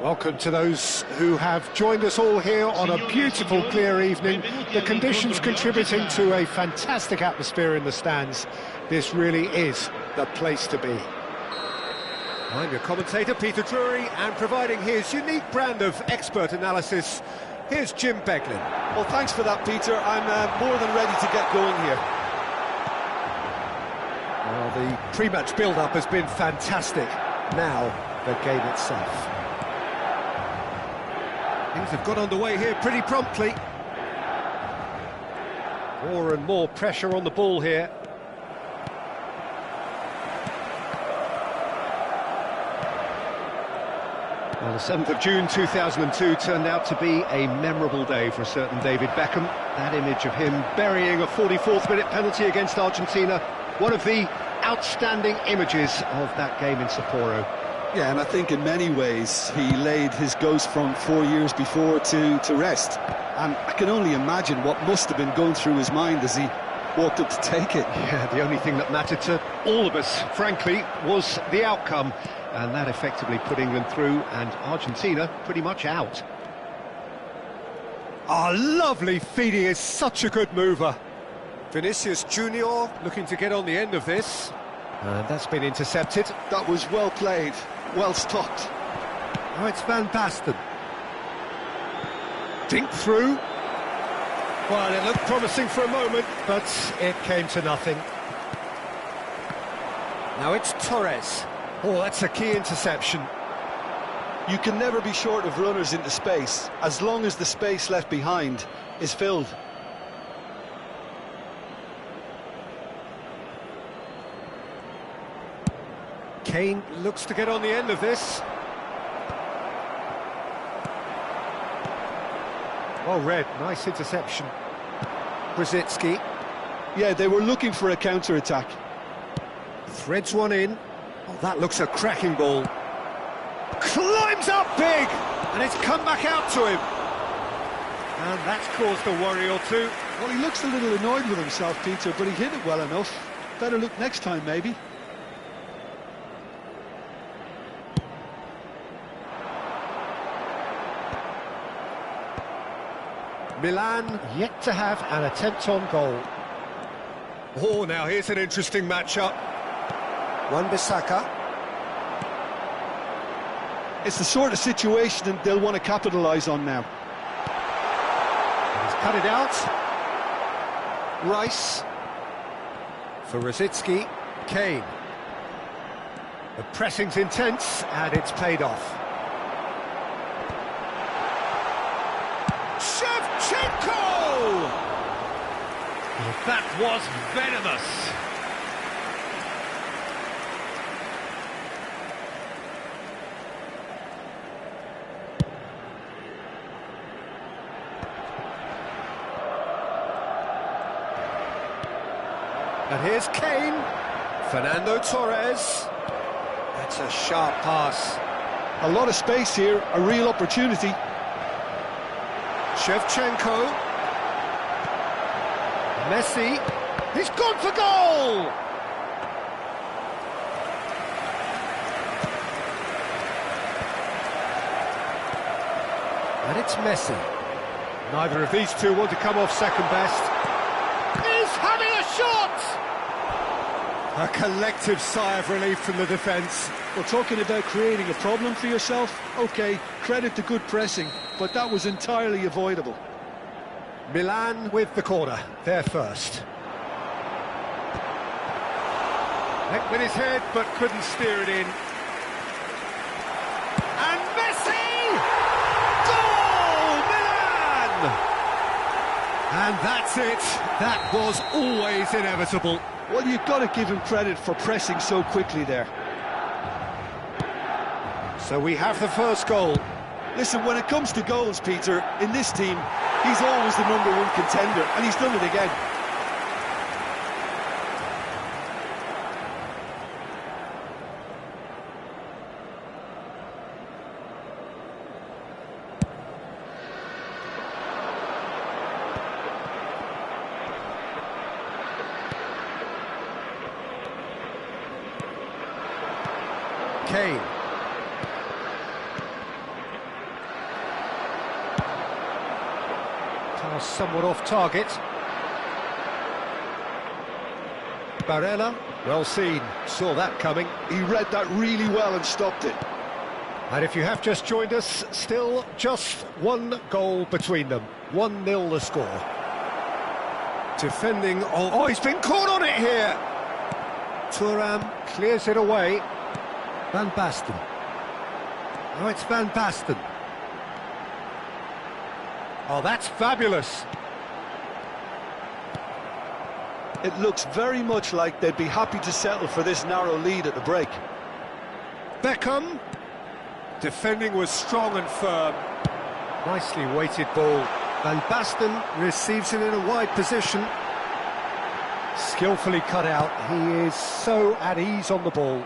Welcome to those who have joined us all here on a beautiful, clear evening. The conditions contributing to a fantastic atmosphere in the stands. This really is the place to be. I'm your commentator, Peter Drury, and providing his unique brand of expert analysis, here's Jim Beglin. Well, thanks for that, Peter. I'm more than ready to get going here. Well, the pre-match build-up has been fantastic. Now, the game itself. Things have got underway here pretty promptly. More and more pressure on the ball here. Well, the 7th of June 2002 turned out to be a memorable day for a certain David Beckham. That image of him burying a 44th minute penalty against Argentina, one of the outstanding images of that game in Sapporo. Yeah, and I think in many ways he laid his ghost from 4 years before to rest. And I can only imagine what must have been going through his mind as he walked up to take it. Yeah, the only thing that mattered to all of us, frankly, was the outcome. And that effectively put England through and Argentina pretty much out. Oh, lovely feed, he is such a good mover. Vinicius Junior looking to get on the end of this. And that's been intercepted. That was well played, well stopped. Oh, it's Van Basten. Dink through. Well, it looked promising for a moment, but it came to nothing. Now it's Torres. Oh, that's a key interception. You can never be short of runners into space, as long as the space left behind is filled. Kane looks to get on the end of this. Well read, nice interception. Brzezinski. Yeah, they were looking for a counter-attack. Threads one in. Oh, that looks a cracking ball. Climbs up big! And it's come back out to him. And that's caused a worry or two. Well, he looks a little annoyed with himself, Peter, but he hit it well enough. Better look next time, maybe. Milan yet to have an attempt on goal. Oh, now here's an interesting matchup. Wan-Bissaka. It's the sort of situation that they'll want to capitalise on now. He's cut it out. Rice. For Rosicky. Kane. The pressing's intense, and it's paid off. That was venomous. And here's Kane. Fernando Torres. That's a sharp pass. A lot of space here, a real opportunity. Shevchenko. Messi, he's gone for goal! And it's Messi. Neither of these two want to come off second best. He's having a shot! A collective sigh of relief from the defence. Well, talking about creating a problem for yourself, OK, credit to good pressing, but that was entirely avoidable. Milan with the corner, they're first. Went with his head, but couldn't steer it in. And Messi! Goal! Milan! And that's it. That was always inevitable. Well, you've got to give him credit for pressing so quickly there. So we have the first goal. Listen, when it comes to goals, Peter, in this team, he's always the #1 contender, and he's done it again. Kane. was somewhat off target. Barella, well seen, saw that coming. He read that really well and stopped it. And if you have just joined us, still just one goal between them. 1-0 the score. Defending, oh, he's been caught on it here! Thuram clears it away. Van Basten. Oh, it's Van Basten. Oh, that's fabulous. It looks very much like they'd be happy to settle for this narrow lead at the break. Beckham. Defending was strong and firm. Nicely weighted ball. Van Basten receives it in a wide position. Skillfully cut out. He is so at ease on the ball.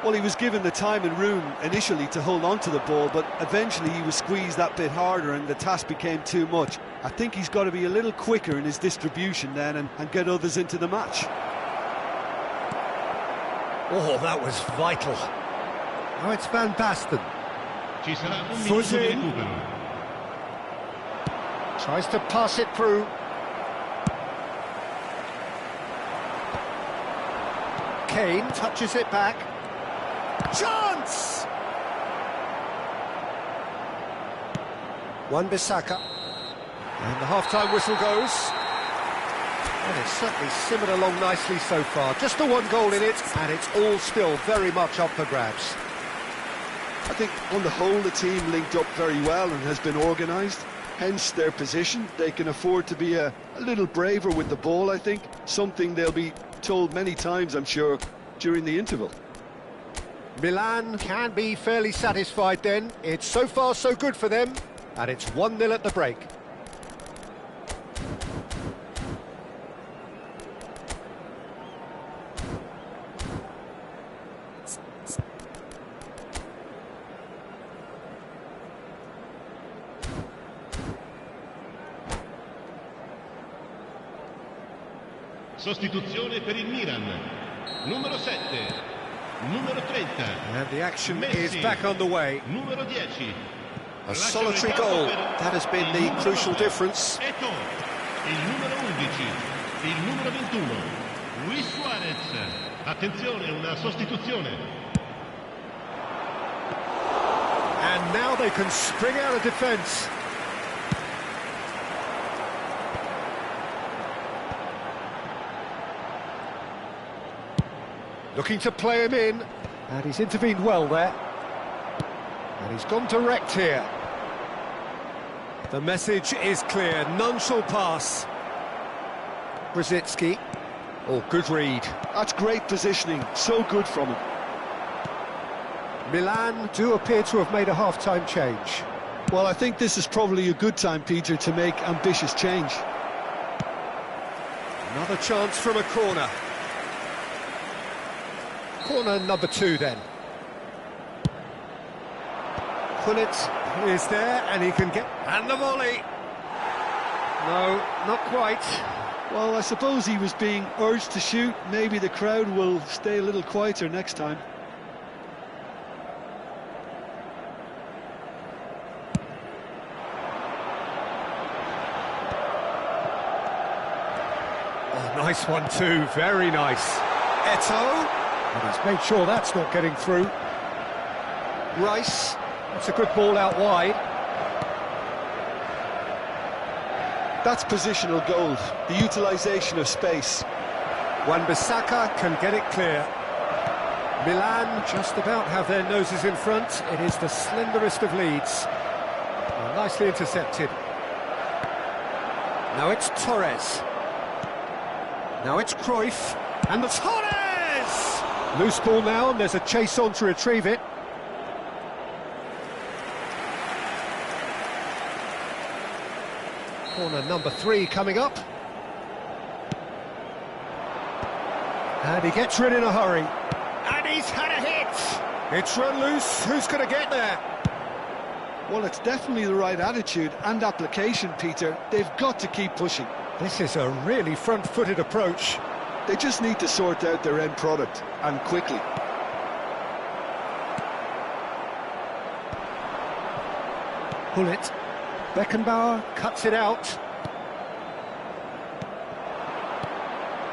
Well, he was given the time and room initially to hold on to the ball, but eventually he was squeezed that bit harder and the task became too much. I think he's got to be a little quicker in his distribution then and get others into the match. Oh, that was vital. Now it's Van Basten. Foot in. Tries to pass it through. Kane touches it back. Chance! Wan-Bissaka. And the half-time whistle goes. And it's certainly simmered along nicely so far. Just the one goal in it, and it's all still very much up for grabs. I think on the whole the team linked up very well and has been organised. Hence their position. They can afford to be a little braver with the ball, I think. Something they'll be told many times, I'm sure, during the interval. Milan can be fairly satisfied then. It's so far so good for them, and it's 1-0 at the break. Sostituzione per il Milan. Numero 7. Numero 30. And the action Messi is back on the way. Numero 10. A solitary goal. That has been the crucial difference. Eto'o. Il numero 11. Il numero 21. Luis Suarez. Attenzione, una sostituzione. And now they can spring out of defence. Looking to play him in, and he's intervened well there. And he's gone direct here. The message is clear, none shall pass. Brzezinski. Oh, good read. That's great positioning, so good from him. Milan do appear to have made a half-time change. Well, I think this is probably a good time, Peter, to make ambitious change. Another chance from a corner. Corner number 2 then. Gullit is there and he can get... And the volley! No, not quite. Well, I suppose he was being urged to shoot. Maybe the crowd will stay a little quieter next time. Oh, nice one too, very nice. Eto'o. And he's made sure that's not getting through. Rice, that's a good ball out wide. That's positional gold, the utilisation of space. Wan-Bissaka can get it clear. Milan just about have their noses in front. It is the slenderest of leads. Oh, nicely intercepted. Now it's Torres. Now it's Cruyff. And the Torres! Loose ball now, and there's a chase on to retrieve it. Corner number 3 coming up. And he gets rid in a hurry. And he's had a hit! It's run loose, who's going to get there? Well, it's definitely the right attitude and application, Peter. They've got to keep pushing. This is a really front-footed approach. They just need to sort out their end product, and quickly. Gullit. Beckenbauer cuts it out.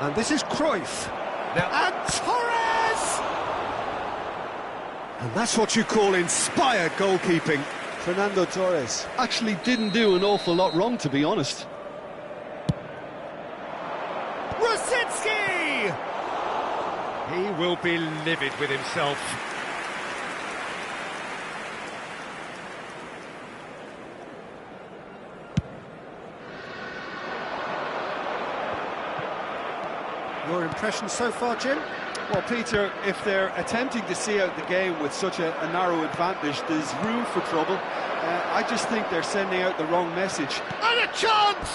And this is Cruyff. Now, and Torres! And that's what you call inspired goalkeeping. Fernando Torres actually didn't do an awful lot wrong, to be honest. Rosicki! He will be livid with himself. Your impression so far, Jim? Well, Peter, if they're attempting to see out the game with such a narrow advantage, there's room for trouble. I just think they're sending out the wrong message. And a chance!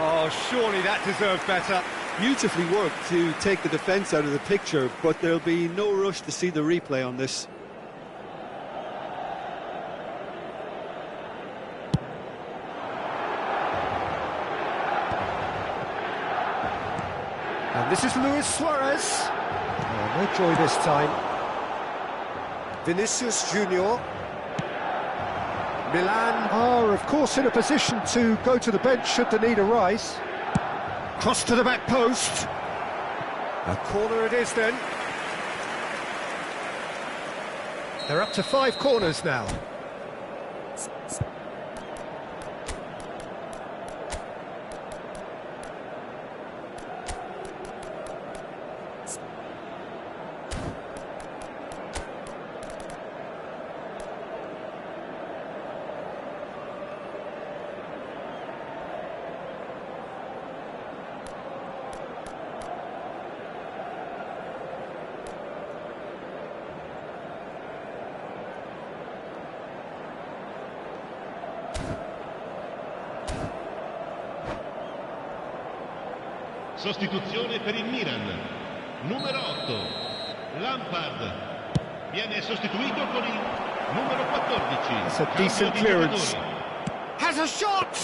Oh, surely that deserved better. Beautifully worked to take the defence out of the picture, but there'll be no rush to see the replay on this. And this is Luis Suarez. Oh, no joy this time. Vinicius Junior. Milan are, of course, in a position to go to the bench should the need arise. Cross to the back post. A corner it is then. They're up to 5 corners now. Sostituzione per il Milan. Numero 8, Lampard. Viene sostituito con il numero 14. That's a decent clearance. Has a shot!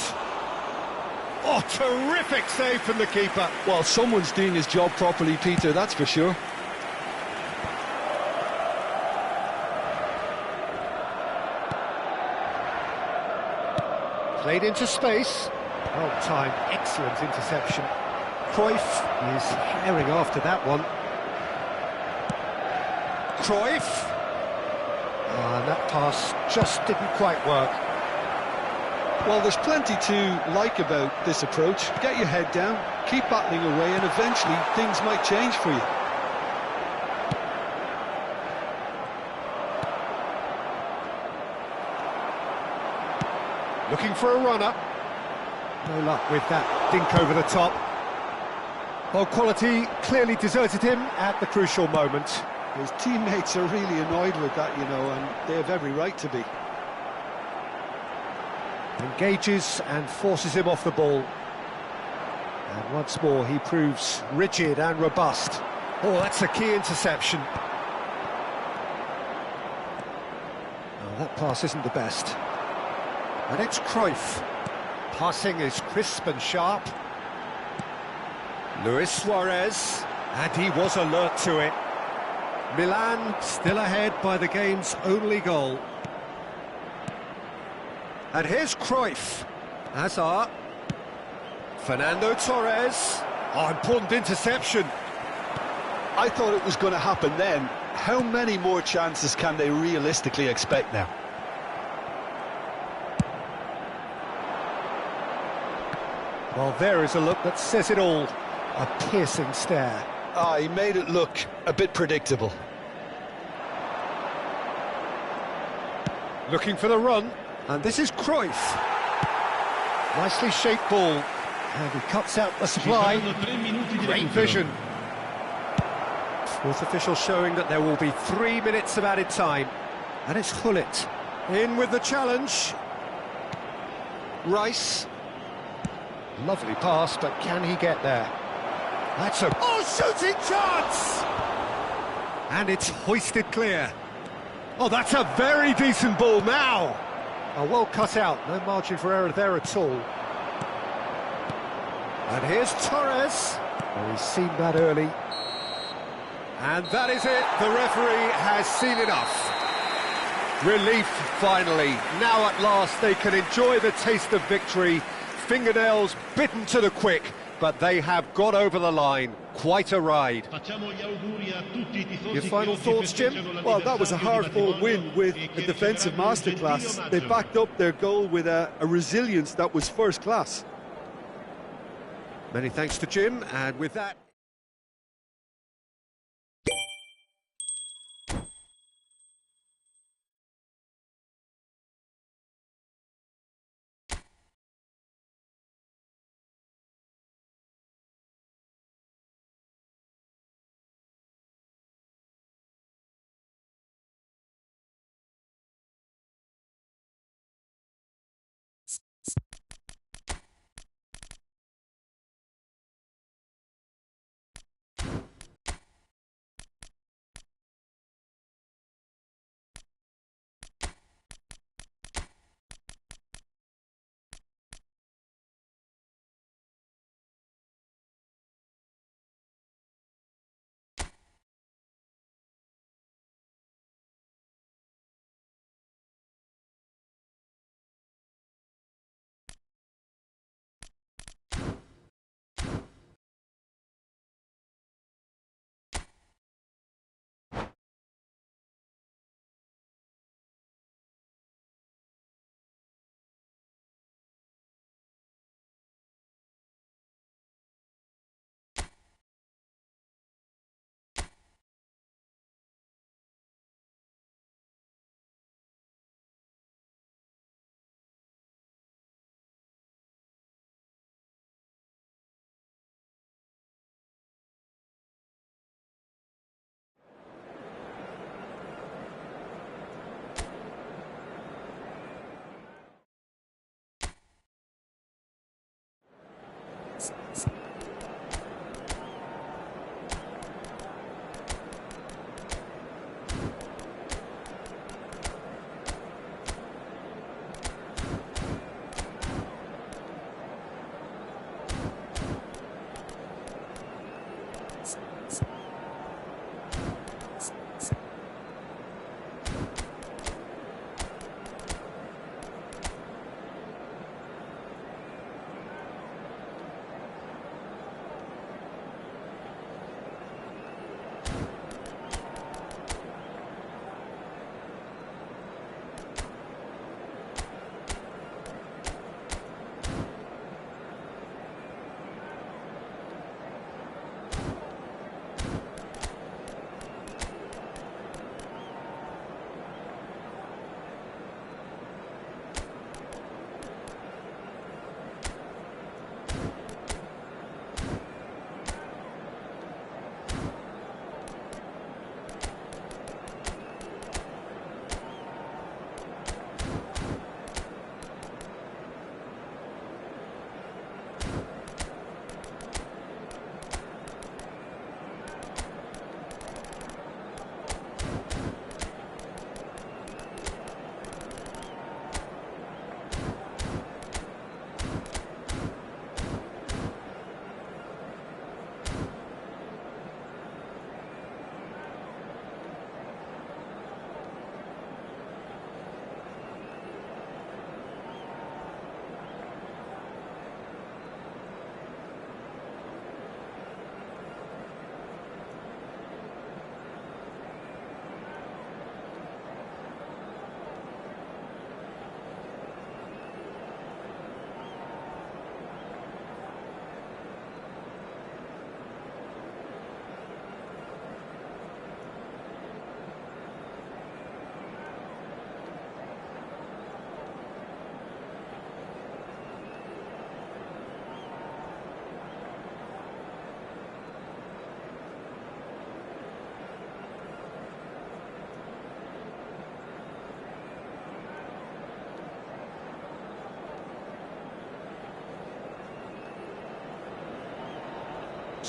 Oh, terrific save from the keeper. Well, someone's doing his job properly, Peter, that's for sure. Played into space. Well timed, excellent interception. Cruyff is herring after that one. Cruyff. And that pass just didn't quite work. Well, there's plenty to like about this approach. Get your head down, keep battling away, and eventually things might change for you. Looking for a runner. No luck with that dink over the top. Well, quality clearly deserted him at the crucial moment. His teammates are really annoyed with that, you know, and they have every right to be. Engages and forces him off the ball. And once more he proves rigid and robust. Oh, that's a key interception. Oh, that pass isn't the best. And it's Cruyff. Passing is crisp and sharp. Luis Suarez, and he was alert to it. Milan still ahead by the game's only goal. And here's Cruyff. Hazard. Fernando Torres. Oh, important interception. I thought it was going to happen then. How many more chances can they realistically expect now? Well, there is a look that says it all. A piercing stare. Ah, he made it look a bit predictable. Looking for the run. And this is Cruyff. Nicely shaped ball. And he cuts out the supply. Great vision. Fourth official showing that there will be 3 minutes of added time. And it's Hullet. In with the challenge. Rice. Lovely pass, but can he get there? That's a... Oh, shooting chance! And it's hoisted clear. Oh, that's a very decent ball now. Oh, well cut out. No margin for error there at all. And here's Torres. Oh, he's seen that early. And that is it. The referee has seen enough. Relief, finally. Now at last they can enjoy the taste of victory. Fingernails bitten to the quick, but they have got over the line. Quite a ride. Your final thoughts, Jim? Well, that was a hard-fought win with a defensive masterclass. They backed up their goal with a resilience that was first class. Many thanks to Jim, and with that...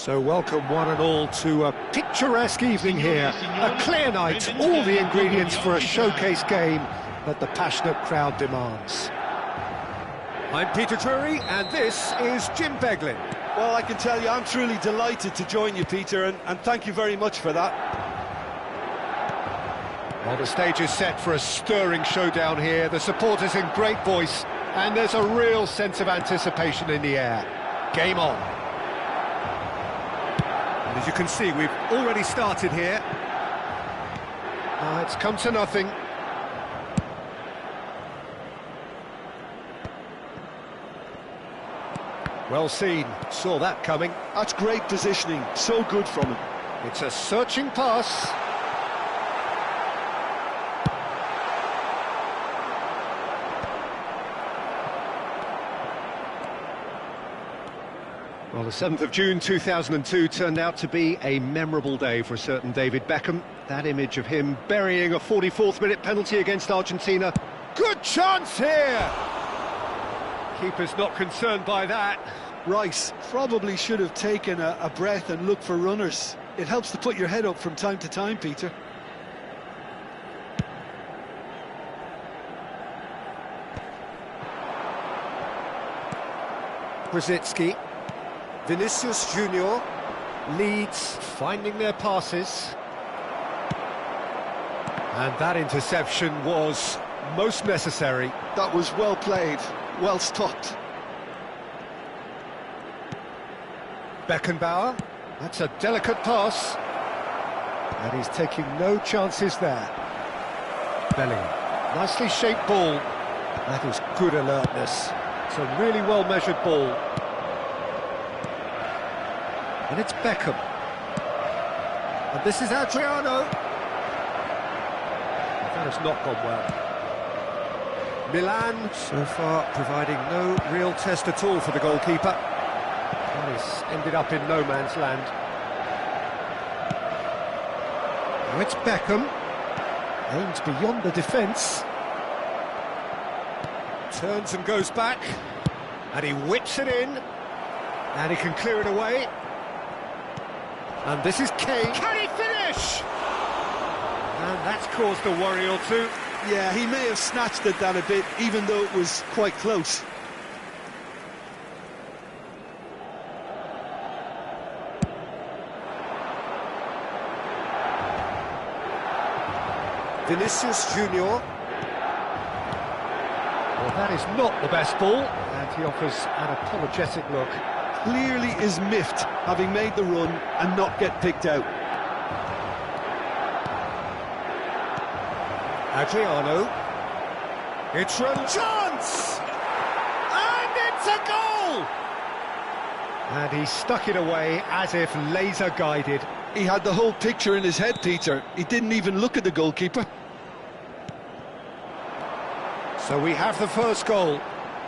So welcome one and all to a picturesque evening here, a clear night, all the ingredients for a showcase game that the passionate crowd demands. I'm Peter Drury and this is Jim Beglin. Well, I can tell you I'm truly delighted to join you, Peter, and thank you very much for that. Well, the stage is set for a stirring showdown here. The supporters in great voice, and there's a real sense of anticipation in the air. Game on. And as you can see, we've already started here. It's come to nothing. Well seen, saw that coming. That's great positioning, so good from him. It's a searching pass. Well, the 7th of June 2002 turned out to be a memorable day for a certain David Beckham. That image of him burying a 44th minute penalty against Argentina. Good chance here! Keeper's not concerned by that. Rice probably should have taken a breath and looked for runners. It helps to put your head up from time to time, Peter. Brzezinski. Vinicius Junior. Leeds finding their passes. And that interception was most necessary. That was well played, well stopped. Beckenbauer, that's a delicate pass. And he's taking no chances there. Bellingham, nicely shaped ball. That is good alertness. It's a really well-measured ball. And it's Beckham. And this is Adriano. That has not gone well. Milan, so far, providing no real test at all for the goalkeeper. And he's ended up in no man's land. Now it's Beckham. Aims beyond the defence. Turns and goes back. And he whips it in. And he can clear it away. And this is Kane. Can he finish? And that's caused a worry or two. Yeah, he may have snatched at that a bit, even though it was quite close. Vinicius Junior. Well, that is not the best ball, and he offers an apologetic look. Clearly is miffed, having made the run and not get picked out. Adriano. It's a chance! And it's a goal! And he stuck it away as if laser-guided. He had the whole picture in his head, Peter. He didn't even look at the goalkeeper. So we have the first goal.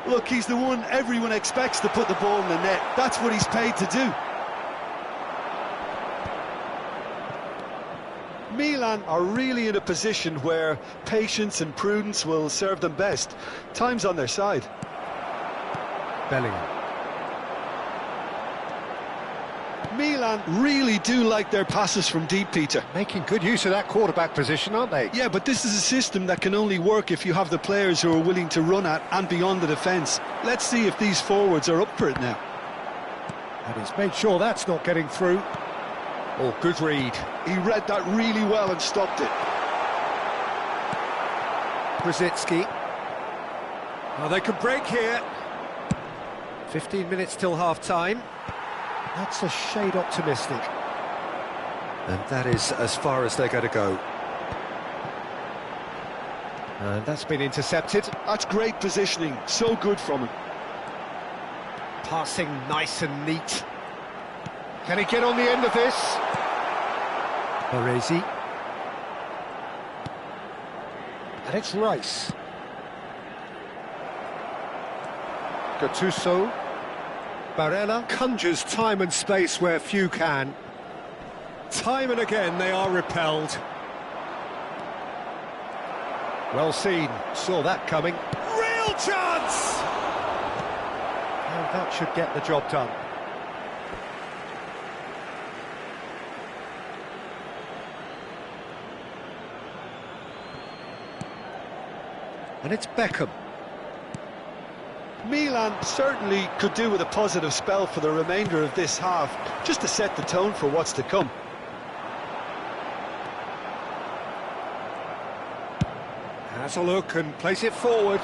Look, he's the one everyone expects to put the ball in the net. That's what he's paid to do. Milan are really in a position where patience and prudence will serve them best. Time's on their side. Bellingham. Milan really do like their passes from deep, Peter. Making good use of that quarterback position, aren't they? Yeah, but this is a system that can only work if you have the players who are willing to run at and beyond the defence. Let's see if these forwards are up for it now. And he's made sure that's not getting through. Oh, good read. He read that really well and stopped it. Brzezinski. Oh, they could break here. 15 minutes till half-time. That's a shade optimistic. And that is as far as they're going to go. And that's been intercepted. That's great positioning, so good from him. Passing nice and neat. Can he get on the end of this? Baresi. And it's Rice. Gattuso. Barella conjures time and space where few can. Time and again they are repelled. Well seen, saw that coming. Real chance! And that should get the job done. And it's Beckham. Milan certainly could do with a positive spell for the remainder of this half, just to set the tone for what's to come. Has a look and plays it forward.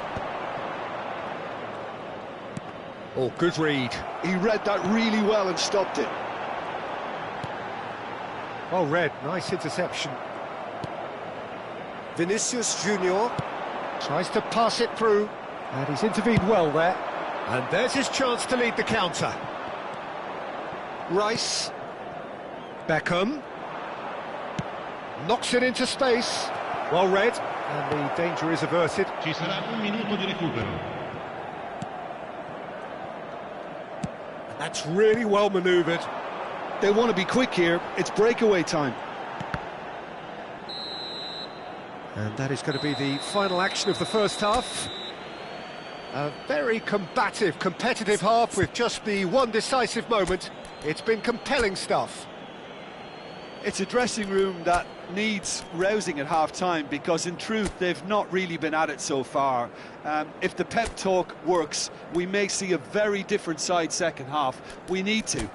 Oh, good read. He read that really well and stopped it. Well read, nice interception. Vinicius Junior tries to pass it through, and he's intervened well there. And there's his chance to lead the counter. Rice. Beckham. Knocks it into space. Well read, and the danger is averted. Ci sarà un minuto di recupero. And that's really well manoeuvred. They want to be quick here. It's breakaway time. And that is going to be the final action of the first half. A very combative, competitive half with just the one decisive moment. It's been compelling stuff. It's a dressing room that needs rousing at half-time because, in truth, they've not really been at it so far. If the pep talk works, we may see a very different side second half. We need to.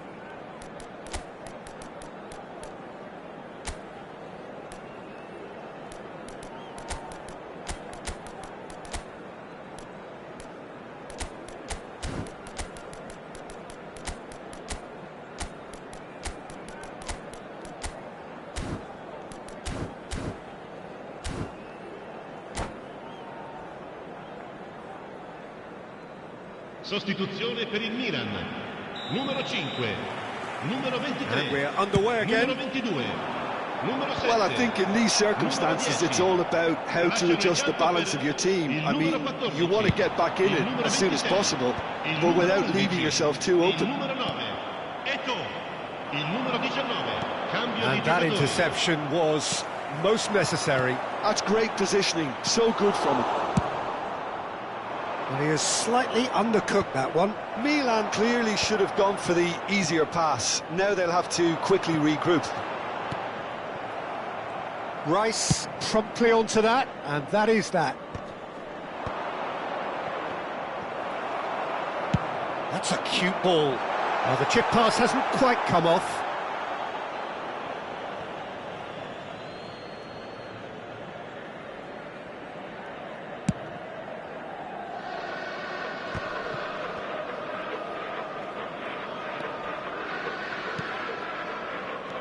Sostituzione per il Milan. Numero 5, numero 23, And we're underway again. numero 22, numero 7. Well, I think in these circumstances it's all about how to adjust the balance of your team. I mean, you want to get back in it as soon as possible, but without leaving yourself too Il open. numero 9, Eto'o. Il numero 19, cambio di And that giocatore. interception was most necessary. That's great positioning, so good from him. Well, he has slightly undercooked that one. Milan clearly should have gone for the easier pass. Now they'll have to quickly regroup. Rice promptly onto that, and that is that. That's a cute ball. Well, the chip pass hasn't quite come off.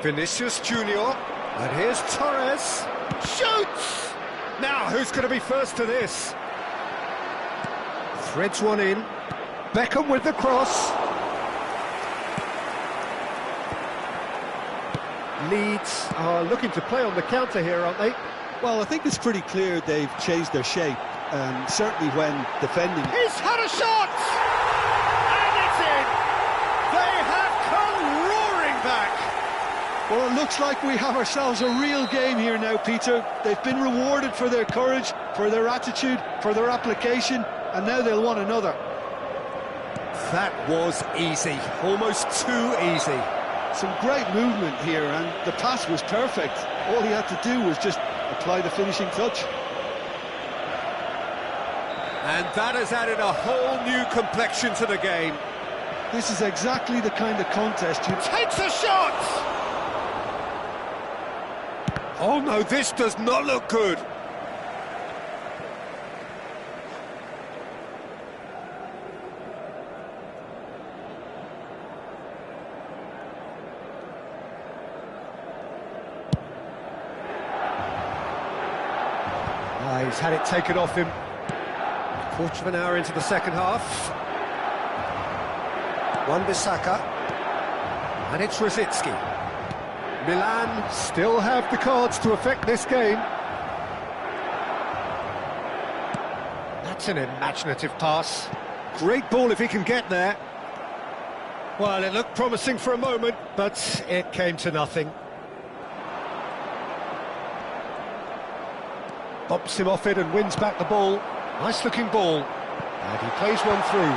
Vinicius Junior, and here's Torres. Shoots! Now, who's going to be first to this? Threads one in. Beckham with the cross. Leeds are looking to play on the counter here, aren't they? Well, I think it's pretty clear they've changed their shape, certainly when defending. He's had a shot! And it's in! They have come roaring back! Well, it looks like we have ourselves a real game here now, Peter. They've been rewarded for their courage, for their attitude, for their application, and now they'll want another. That was easy, almost too easy. Some great movement here, and the pass was perfect. All he had to do was just apply the finishing touch. And that has added a whole new complexion to the game. This is exactly the kind of contest you... Takes a shot! Oh no, this does not look good. He's had it taken off him. A quarter of an hour into the second half. Wan-Bissaka. And it's Rosicky. Milan still have the cards to affect this game. That's an imaginative pass. Great ball if he can get there. Well, it looked promising for a moment, but it came to nothing. Bumps him off it and wins back the ball. Nice looking ball. And he plays one through.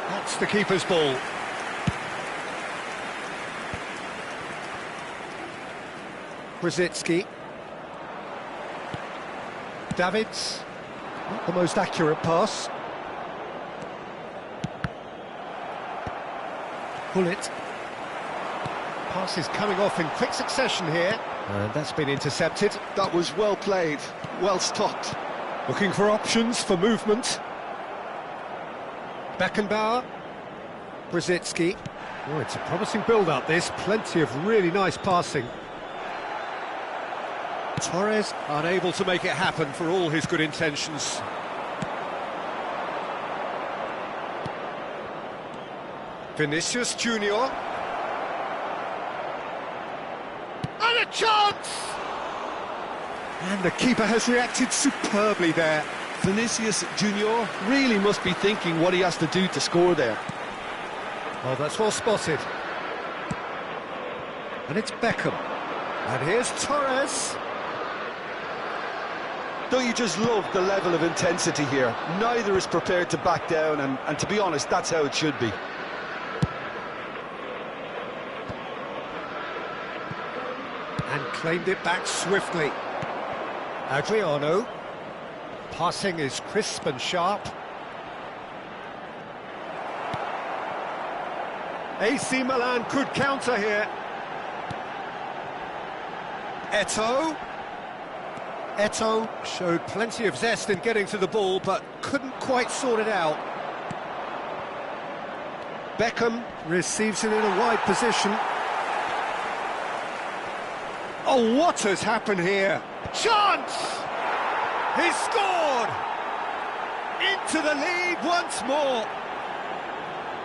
That's the keeper's ball. Rosicky. Davids. Not the most accurate pass. Bullet. Pass is coming off in quick succession here. And that's been intercepted. That was well played, well stopped. Looking for options for movement. Beckenbauer. Brzezinski. Oh, it's a promising build-up, this. Plenty of really nice passing. Torres unable to make it happen for all his good intentions. Vinicius Junior. And a chance! And the keeper has reacted superbly there. Vinicius Junior really must be thinking what he has to do to score there. Oh, that's well spotted. And it's Beckham. And here's Torres. Don't you just love the level of intensity here? Neither is prepared to back down, and to be honest, that's how it should be. And claimed it back swiftly. Adriano. Passing is crisp and sharp. AC Milan could counter here. Eto'o showed plenty of zest in getting to the ball, but couldn't quite sort it out. Beckham receives it in a wide position. Oh, what has happened here? Chance! He's scored! Into the lead once more.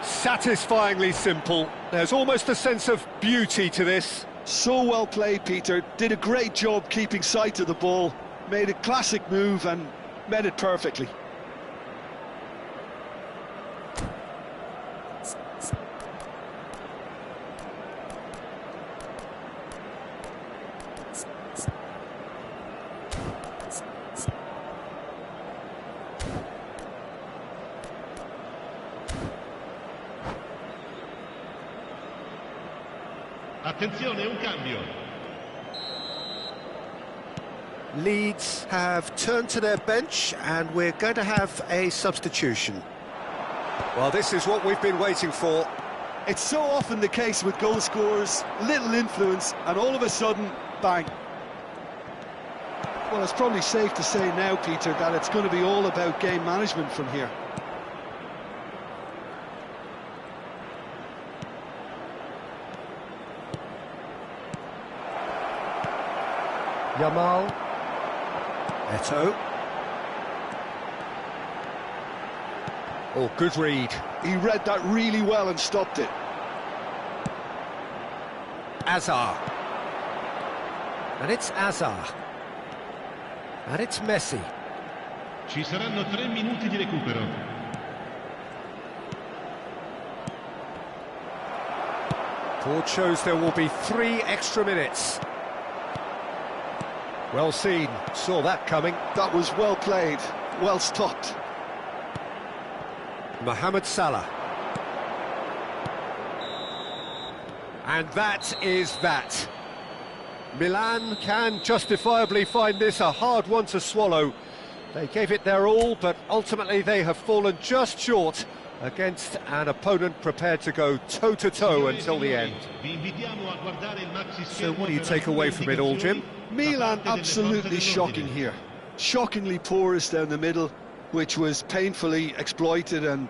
Satisfyingly simple. There's almost a sense of beauty to this. So well played, Peter. Did a great job keeping sight of the ball. Made a classic move and met it perfectly. Attenzione, un cambio. Leeds have turned to their bench and we're going to have a substitution. Well, this is what we've been waiting for. It's so often the case with goal scorers, little influence, and all of a sudden, bang. Well, it's probably safe to say now, Peter, that it's going to be all about game management from here. Yamal. Eto'o. Oh, good read. He read that really well and stopped it. Azar. And it's Azar. And it's Messi. Ci saranno 3 minuti di recupero. Board shows there will be 3 extra minutes. Well seen, saw that coming. That was well played, well stopped. Mohamed Salah. And that is that. Milan can justifiably find this a hard one to swallow. They gave it their all, but ultimately they have fallen just short against an opponent prepared to go toe-to-toe until the end. So what do you take away from it all, Jim? Milan absolutely shocking here. Shockingly porous down the middle, which was painfully exploited, and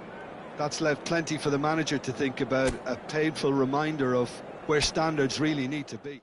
that's left plenty for the manager to think about. A painful reminder of where standards really need to be.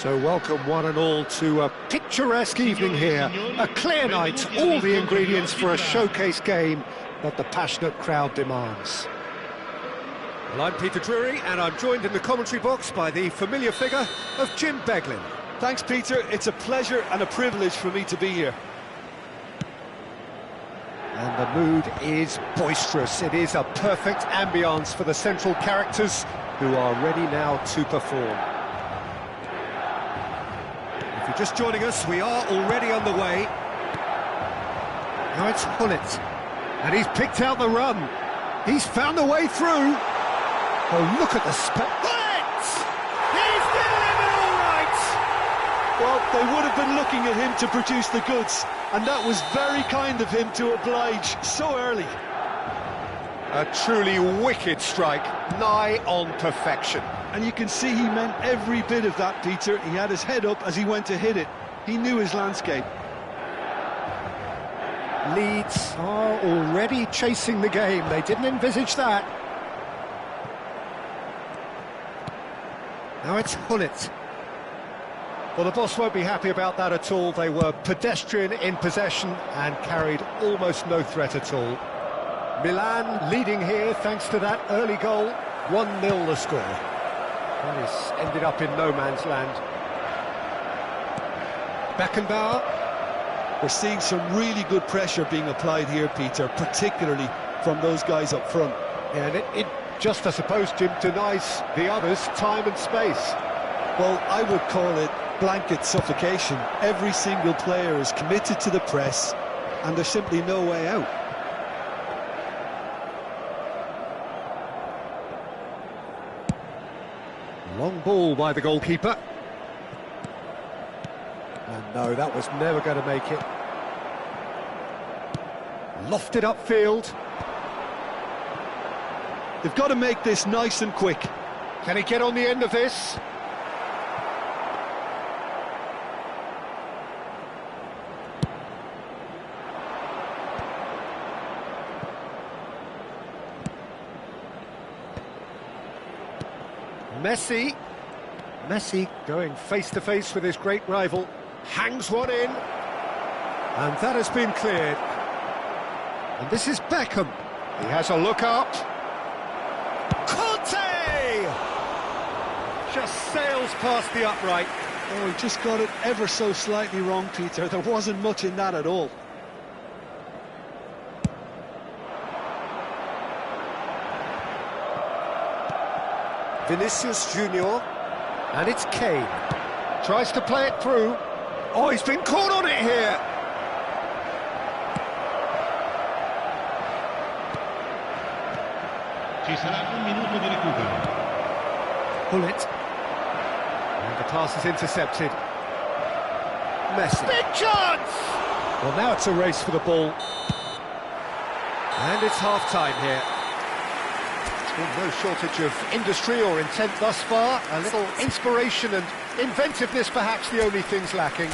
So welcome one and all to a picturesque evening here, a clear night, all the ingredients for a showcase game that the passionate crowd demands. Well, I'm Peter Drury, and I'm joined in the commentary box by the familiar figure of Jim Beglin. Thanks, Peter. It's a pleasure and a privilege for me to be here. And the mood is boisterous. It is a perfect ambience for the central characters who are ready now to perform. If you're just joining us, we are already underway. Now it's Hullet, and he's picked out the run. He's found the way through. Oh, look at the Hullet! He's delivering all right! Well, they would have been looking at him to produce the goods, and that was very kind of him to oblige so early. A truly wicked strike, nigh on perfection. And you can see he meant every bit of that, Peter. He had his head up as he went to hit it. He knew his landscape. Leeds are already chasing the game. They didn't envisage that. Now it's Hullet. Well, the boss won't be happy about that at all. They were pedestrian in possession and carried almost no threat at all. Milan leading here thanks to that early goal. 1-0 the score. Well, he's ended up in no man's land. Beckenbauer. We're seeing some really good pressure being applied here, Peter, particularly from those guys up front. Yeah, and it just, I suppose, Jim, denies the others time and space. Well, I would call it blanket suffocation. Every single player is committed to the press, and there's simply no way out. Long ball by the goalkeeper. And no, that was never going to make it. Lofted upfield. They've got to make this nice and quick. Can he get on the end of this? Messi going face-to-face with his great rival, hangs one in, and that has been cleared. And this is Beckham. He has a look up. Conte! Just sails past the upright. Oh, he just got it ever so slightly wrong, Peter. There wasn't much in that at all. Vinicius Junior, and it's Kane. Tries to play it through. Oh, he's been caught on it here. Ci sarà un minuto di recupero. Hullet. And the pass is intercepted. Messi. Big chance! Well, now it's a race for the ball. And it's half-time here. Been no shortage of industry or intent thus far. A little inspiration and inventiveness, perhaps the only things lacking.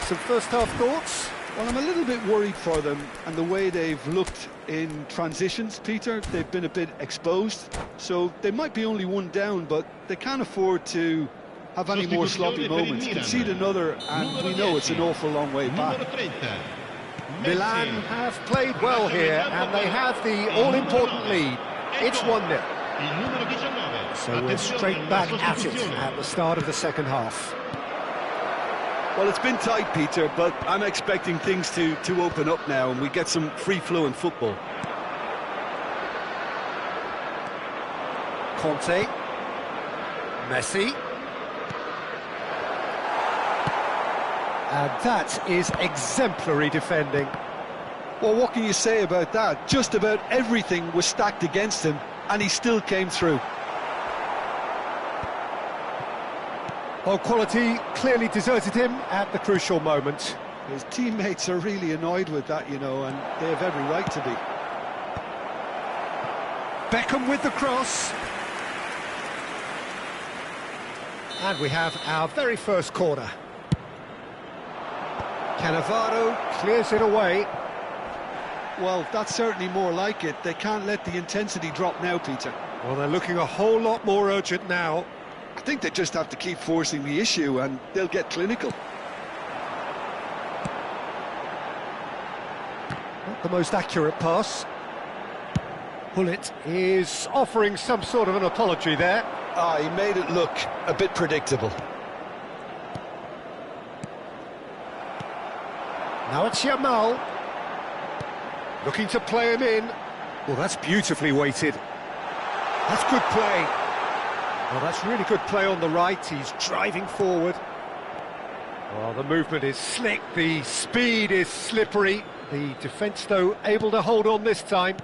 Some first-half thoughts? Well, I'm a little bit worried for them and the way they've looked in transitions, Peter. They've been a bit exposed, so they might be only one down, but they can't afford to have any more sloppy moments. Concede another, and we know it's an awful long way back. Milan have played well here, and they have the all-important lead. It's 1-0. So we're straight back at it at the start of the second half. Well, it's been tight, Peter, but I'm expecting things to open up now and we get some free-flowing football. Conte. Messi. And that is exemplary defending. Well, what can you say about that? Just about everything was stacked against him, and he still came through. Well, quality clearly deserted him at the crucial moment. His teammates are really annoyed with that, you know, and they have every right to be. Beckham with the cross. And we have our very first corner. Cannavaro clears it away. Well, that's certainly more like it. They can't let the intensity drop now, Peter. Well, they're looking a whole lot more urgent now. I think they just have to keep forcing the issue and they'll get clinical. Not the most accurate pass. Hullet is offering some sort of an apology there. Ah, he made it look a bit predictable. Now it's Yamal. Looking to play him in. Well, that's beautifully weighted. That's good play. Well, that's really good play on the right. He's driving forward. Well, the movement is slick. The speed is slippery. The defence, though, able to hold on this time.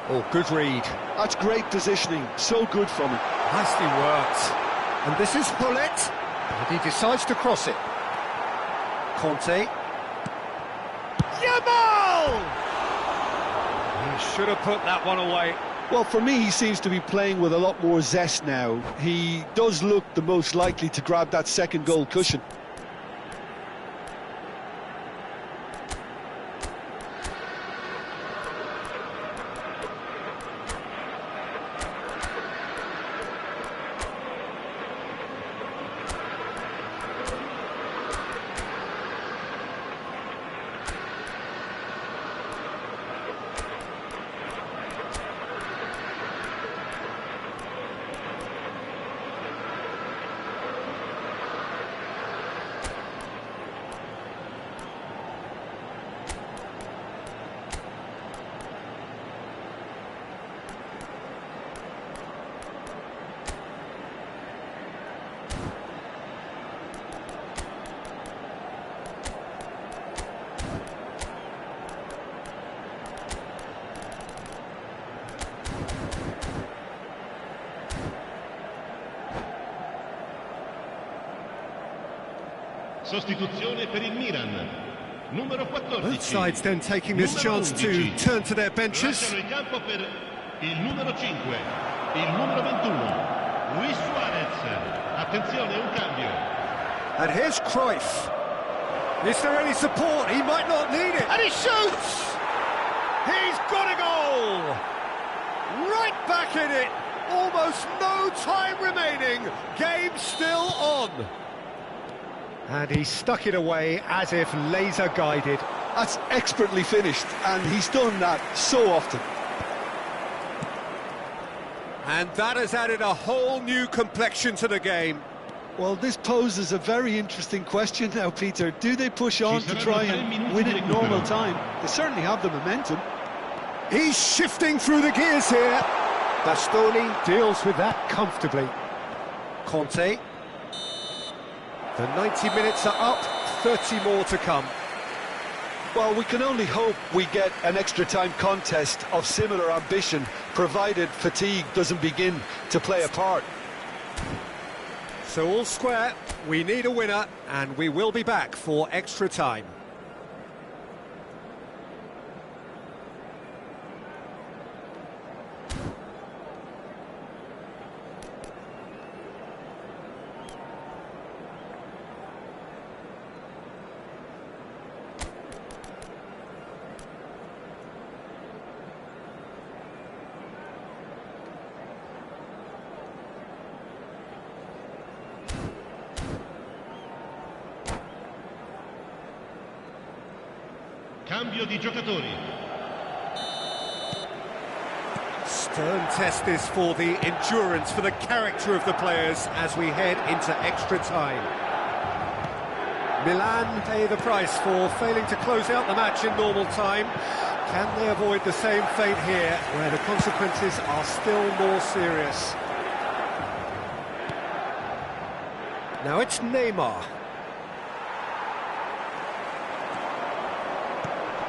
Oh, good read. That's great positioning. So good from him. Nicely worked. And this is Hullet. And he decides to cross it. Conte. Yamal! He should have put that one away. Well, for me, he seems to be playing with a lot more zest now. He does look the most likely to grab that second goal cushion. Sostituzione per il Milan. Numero 14. Both sides then taking this chance to turn to their benches. Lasciano il campo per il numero 5, il numero 21, Luis Suarez. Attenzione, un cambio. And here's Cruyff. Is there any support? He might not need it. And he shoots! He's got a goal! Right back in it. Almost no time remaining. Game still on. And he stuck it away as if laser guided. That's expertly finished, and he's done that so often. And that has added a whole new complexion to the game. Well, this poses a very interesting question now, Peter. Do they push on to try and win it in normal time? They certainly have the momentum. He's shifting through the gears here. Bastoni deals with that comfortably. Conte. The 90 minutes are up, 30 more to come. Well, we can only hope we get an extra time contest of similar ambition, provided fatigue doesn't begin to play a part. So all square, we need a winner, and we will be back for extra time. Cambio di giocatori. Stern test this for the endurance, for the character of the players as we head into extra time. Milan pay the price for failing to close out the match in normal time. Can they avoid the same fate here, where the consequences are still more serious? Now it's Neymar.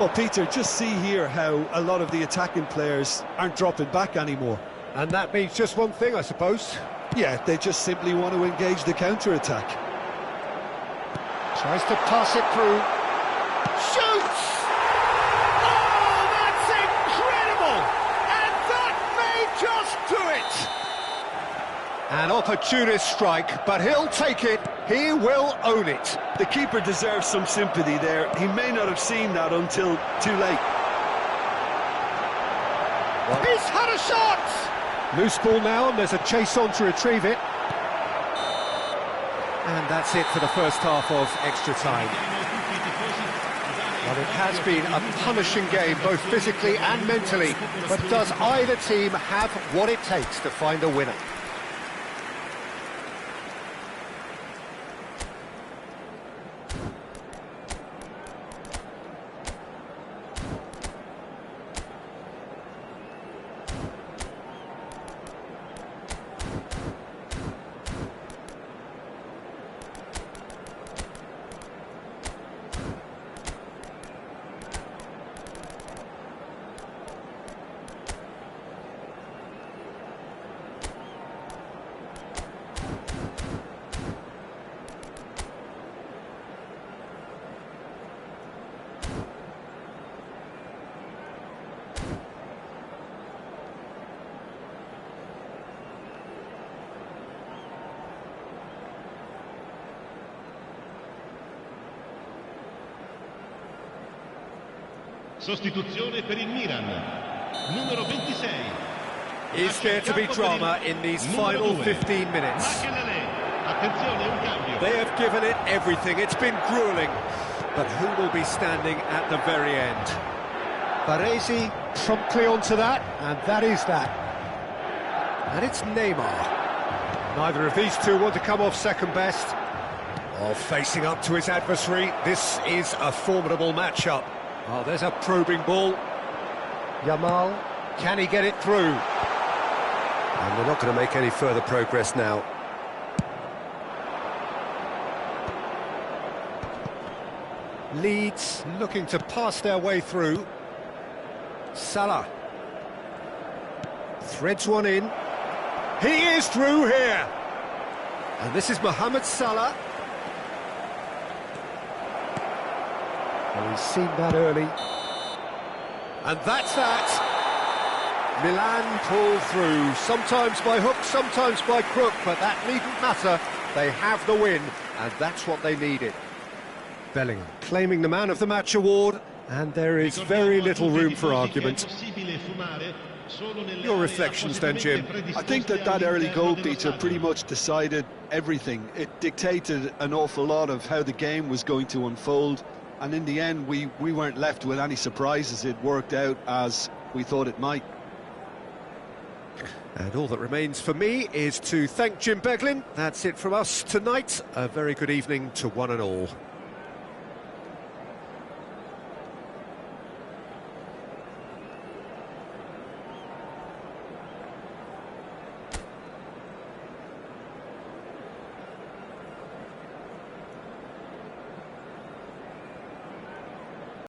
Well, Peter, just see here how a lot of the attacking players aren't dropping back anymore. And that means just one thing, I suppose. Yeah, they just simply want to engage the counter-attack. Tries to pass it through. Shoots! Oh, that's incredible! And that may just do it! An opportunist strike, but he'll take it. He will own it. The keeper deserves some sympathy there. He may not have seen that until too late. Well, he's had a shot! Loose ball now, and there's a chase on to retrieve it. And that's it for the first half of extra time. Well, it has been a punishing game, both physically and mentally. But does either team have what it takes to find a winner? Sostituzione per il Milan. Numero 26. Is there to be drama in these final 15 minutes? Attenzione, un cambio. They have given it everything. It's been grueling. But who will be standing at the very end? Baresi promptly onto that, and that is that. And it's Neymar. Neither of these two want to come off second best. While facing up to his adversary, this is a formidable matchup. Oh, there's a probing ball. Yamal, can he get it through? And they're not going to make any further progress now. Leeds looking to pass their way through. Salah. Threads one in. He is through here. And this is Mohamed Salah. Well, he's seen that early. And that's that. Milan pull through, sometimes by hook, sometimes by crook, but that needn't matter. They have the win, and that's what they needed. Bellingham claiming the Man of the Match award, and there is very little room for argument. Your reflections then, Jim? I think that early goal, Peter, pretty much decided everything. It dictated an awful lot of how the game was going to unfold. And in the end, we weren't left with any surprises. It worked out as we thought it might. And all that remains for me is to thank Jim Beglin. That's it from us tonight. A very good evening to one and all.